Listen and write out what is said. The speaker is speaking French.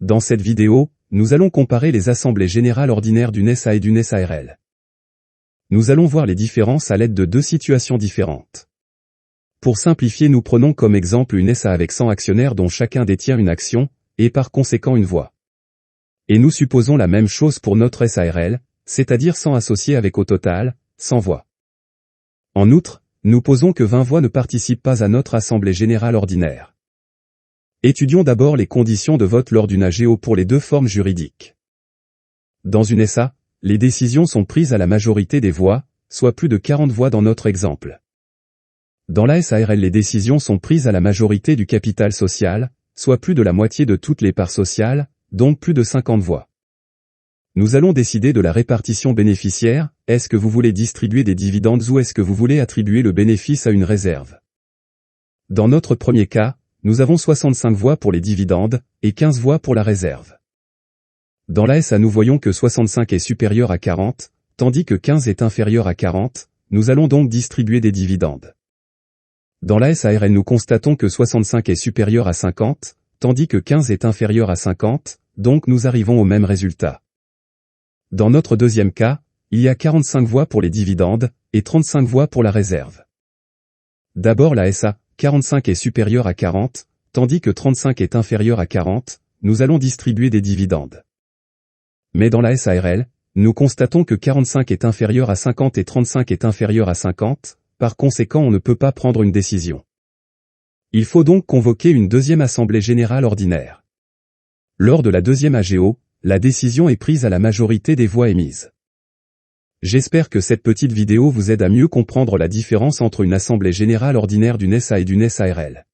Dans cette vidéo, nous allons comparer les assemblées générales ordinaires d'une SA et d'une SARL. Nous allons voir les différences à l'aide de deux situations différentes. Pour simplifier, nous prenons comme exemple une SA avec 100 actionnaires dont chacun détient une action, et par conséquent une voix. Et nous supposons la même chose pour notre SARL, c'est-à-dire 100 associés avec au total 100 voix. En outre, nous posons que 20 voix ne participent pas à notre assemblée générale ordinaire. Étudions d'abord les conditions de vote lors d'une AGO pour les deux formes juridiques. Dans une SA, les décisions sont prises à la majorité des voix, soit plus de 40 voix dans notre exemple. Dans la SARL, les décisions sont prises à la majorité du capital social, soit plus de la moitié de toutes les parts sociales, donc plus de 50 voix. Nous allons décider de la répartition bénéficiaire, est-ce que vous voulez distribuer des dividendes ou est-ce que vous voulez attribuer le bénéfice à une réserve. Dans notre premier cas, nous avons 65 voix pour les dividendes, et 15 voix pour la réserve. Dans la SA, nous voyons que 65 est supérieur à 40, tandis que 15 est inférieur à 40, nous allons donc distribuer des dividendes. Dans la SARL, nous constatons que 65 est supérieur à 50, tandis que 15 est inférieur à 50, donc nous arrivons au même résultat. Dans notre deuxième cas, il y a 45 voix pour les dividendes, et 35 voix pour la réserve. D'abord la SA, 45 est supérieur à 40, tandis que 35 est inférieur à 40, nous allons distribuer des dividendes. Mais dans la SARL, nous constatons que 45 est inférieur à 50 et 35 est inférieur à 50, par conséquent on ne peut pas prendre une décision. Il faut donc convoquer une deuxième assemblée générale ordinaire. Lors de la deuxième AGO, la décision est prise à la majorité des voix émises. J'espère que cette petite vidéo vous aide à mieux comprendre la différence entre une assemblée générale ordinaire d'une SA et d'une SARL.